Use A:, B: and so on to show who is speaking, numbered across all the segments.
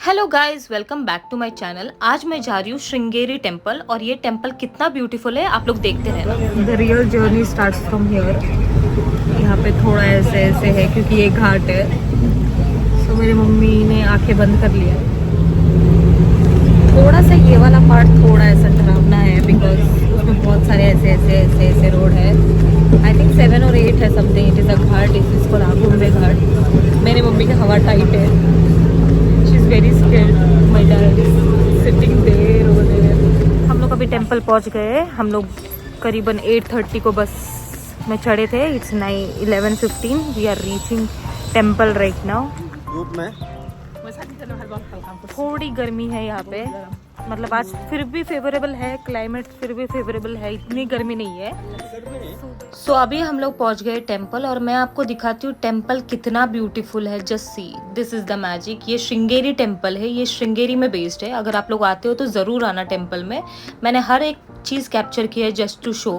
A: Hello guys, welcome back to my channel. आज मैं जा रही हूँ श्रृंगेरी टेम्पल और ये टेम्पल कितना ब्यूटीफुल है आप लोग देखते रहना। The real journey starts from here. यहाँ पे थोड़ा ऐसे ऐसे है क्योंकि ये घाट है। सो मेरी मम्मी ने आंखें बंद कर लिया। थोड़ा सा ये वाला पार्ट थोड़ा ऐसा डरावना है बिकॉज उसमें बहुत सारे ऐसे ऐसे ऐसे ऐसे रोड है। आई थिंक 7 और 8 है something. It is a ghat, it is called Agumbe ghat. मेरी मम्मी की हवा टाइट है। Very scared. My dad is sitting there over there. हम लोग अभी टेंपल पहुंच गए। हम लोग करीबन 8:30 को बस में चढ़े थे। It's 11:15। We are reaching temple right now. धूप में थोड़ी गर्मी है यहाँ पे, मतलब आज फिर भी फेवरेबल है क्लाइमेट, फिर भी फेवरेबल है, इतनी गर्मी नहीं है। सो अभी हम लोग पहुंच गए टेंपल और मैं आपको दिखाती हूँ टेंपल कितना ब्यूटीफुल है। Just see, this is the magic. ये श्रृंगेरी टेंपल है, ये श्रृंगेरी में बेस्ड है। अगर आप लोग आते हो तो ज़रूर आना टेंपल में। मैंने हर एक चीज़ कैप्चर की है जस्ट टू शो।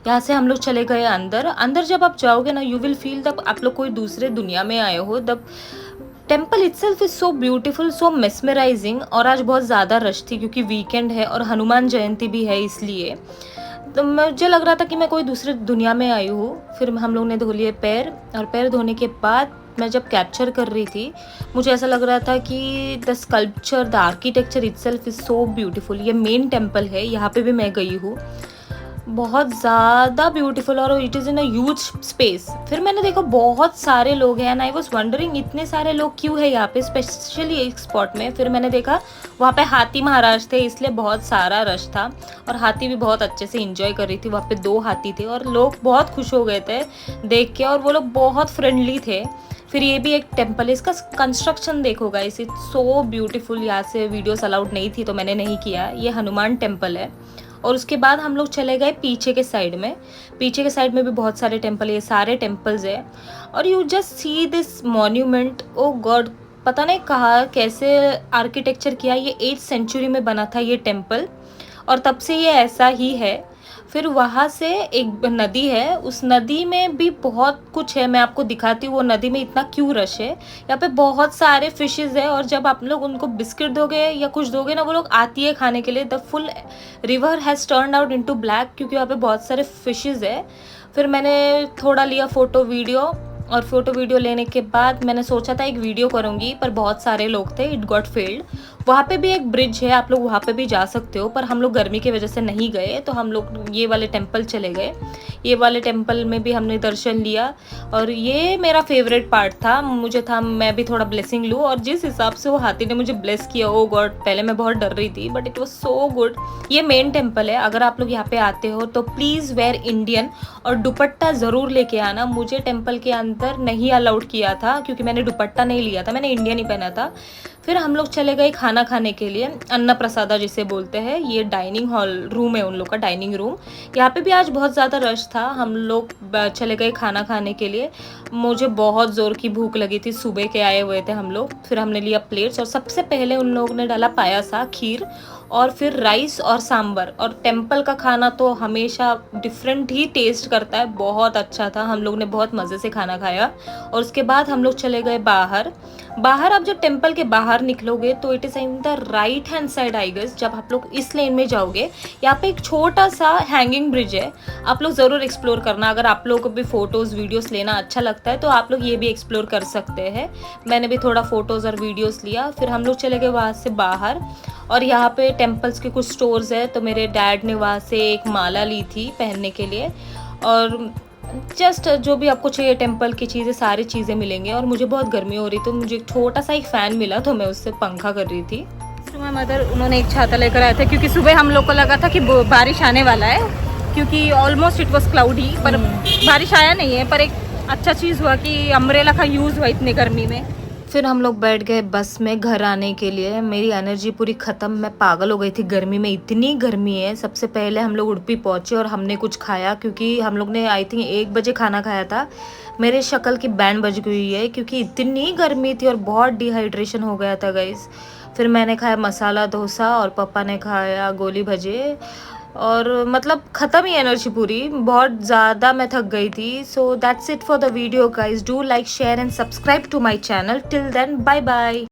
A: यहाँ से हम लोग चले गए अंदर। अंदर जब आप जाओगे ना, यू विल फील दैट आप लोग कोई दूसरे दुनिया में आए हो। The temple itself is so beautiful, so mesmerising. और आज बहुत ज़्यादा रश थी क्योंकि वीकेंड है और हनुमान जयंती भी है, इसलिए तो मुझे लग रहा था कि मैं कोई दूसरे दुनिया में आई हूँ। फिर हम लोग ने धो लिए पैर, और पैर धोने के बाद मैं जब कैप्चर कर रही थी मुझे ऐसा लग रहा था कि the sculpture, the architecture itself is so beautiful. ये मेन टेम्पल है, यहाँ पे भी मैं गई हूँ, बहुत ज़्यादा ब्यूटीफुल और it is in a huge space. फिर मैंने देखा बहुत सारे लोग हैं एंड आई वाज वंडरिंग इतने सारे लोग क्यों है यहाँ पे, स्पेशली एक स्पॉट में। फिर मैंने देखा वहाँ पे हाथी महाराज थे, इसलिए बहुत सारा रश था और हाथी भी बहुत अच्छे से इंजॉय कर रही थी। वहाँ पे 2 हाथी थे और लोग बहुत खुश हो गए थे देख के, और वो लोग बहुत फ्रेंडली थे। फिर ये भी एक टेम्पल है, इसका कंस्ट्रक्शन देखो गाइस, इट्स सो ब्यूटीफुल। यहाँ से वीडियोस अलाउड नहीं थी तो मैंने नहीं किया। ये हनुमान टेम्पल है। और उसके बाद हम लोग चले गए पीछे के साइड में। पीछे के साइड में भी बहुत सारे टेम्पल, ये सारे टेम्पल्स है। और you just see this monument, oh god, पता नहीं कहाँ कैसे आर्किटेक्चर किया। ये 8th सेंचुरी में बना था ये टेम्पल और तब से ये ऐसा ही है। फिर वहाँ से एक नदी है, उस नदी में भी बहुत कुछ है, मैं आपको दिखाती हूँ वो नदी में इतना क्यों रश है। यहाँ पे बहुत सारे फिशेज है और जब आप लोग उनको बिस्किट दोगे या कुछ दोगे ना, वो लोग आती है खाने के लिए। The full river has turn out into black क्योंकि वहाँ पे बहुत सारे फिशेज है। फिर मैंने थोड़ा लिया फ़ोटो वीडियो, और फोटो वीडियो लेने के बाद मैंने सोचा था एक वीडियो करूँगी, पर बहुत सारे लोग थे, इट गॉट फेल्ड। वहाँ पे भी एक ब्रिज है, आप लोग वहाँ पे भी जा सकते हो, पर हम लोग गर्मी की वजह से नहीं गए तो हम लोग ये वाले टेम्पल चले गए। ये वाले टेम्पल में भी हमने दर्शन लिया और ये मेरा फेवरेट पार्ट था। मुझे था मैं भी थोड़ा ब्लेसिंग लूँ, और जिस हिसाब से वो हाथी ने मुझे ब्लेस किया, ओ गॉड, पहले मैं बहुत डर रही थी but it was so good. ये मेन टेम्पल है। अगर आप लोग यहाँ पे आते हो तो प्लीज़ वेयर इंडियन और दुपट्टा ज़रूर लेके आना। मुझे टेम्पल के अंदर नहीं अलाउड किया था क्योंकि मैंने दुपट्टा नहीं लिया था, मैंने इंडियन ही पहना था। फिर हम लोग चले गए खाना खाने के लिए, अन्न प्रसादा जिसे बोलते हैं। ये डाइनिंग हॉल रूम है उन लोग का, डाइनिंग रूम। यहाँ पे भी आज बहुत ज़्यादा रश था। हम लोग चले गए खाना खाने के लिए। मुझे बहुत ज़ोर की भूख लगी थी, सुबह के आए हुए थे हम लोग। फिर हमने लिया प्लेट्स और सबसे पहले उन लोगों ने डाला पायासा, खीर, और फिर राइस और सांबर। और टेम्पल का खाना तो हमेशा डिफरेंट ही टेस्ट करता है, बहुत अच्छा था। हम लोग ने बहुत मज़े से खाना खाया और उसके बाद हम लोग चले गए बाहर। आप जब टेम्पल के बाहर निकलोगे तो it is in the right hand side I guess. जब आप लोग इस लेन में जाओगे, यहाँ पे एक छोटा सा हैंगिंग ब्रिज है, आप लोग ज़रूर एक्सप्लोर करना। अगर आप लोगों को भी फ़ोटोज़ वीडियोस लेना अच्छा लगता है तो आप लोग ये भी एक्सप्लोर कर सकते हैं। मैंने भी थोड़ा फ़ोटोज़ और वीडियोस लिया। फिर हम लोग चले गए वहाँ से बाहर, और यहाँ पे टेम्पल्स के कुछ स्टोर्स है तो मेरे डैड ने वहाँ से एक माला ली थी पहनने के लिए। और जस्ट जो भी आपको चाहिए टेम्पल की चीज़ें, सारी चीज़ें मिलेंगी। और मुझे बहुत गर्मी हो रही तो मुझे एक छोटा सा एक फ़ैन मिला तो मैं उससे पंखा कर रही थी। तो माय मदर, उन्होंने एक छाता लेकर आया था क्योंकि सुबह हम लोग को लगा था कि बारिश आने वाला है, क्योंकि ऑलमोस्ट इट वॉज क्लाउडी, पर बारिश आया नहीं है। पर एक अच्छा चीज़ हुआ कि अम्ब्रेला का यूज़ हुआ इतनी गर्मी में। फिर हम लोग बैठ गए बस में घर आने के लिए। मेरी एनर्जी पूरी ख़त्म, मैं पागल हो गई थी गर्मी में, इतनी गर्मी है। सबसे पहले हम लोग उडुपी पहुँचे और हमने कुछ खाया क्योंकि हम लोग ने आई थिंक 1 बजे खाना खाया था। मेरे शक्ल की बैंड बज गई है क्योंकि इतनी गर्मी थी और बहुत डिहाइड्रेशन हो गया था गाइस। फिर मैंने खाया मसाला डोसा और पापा ने खाया गोली भजे, और मतलब ख़त्म ही एनर्जी पूरी, बहुत ज़्यादा मैं थक गई थी। So that's it for the video guys. Do like, share and subscribe to my channel. Till then, bye bye.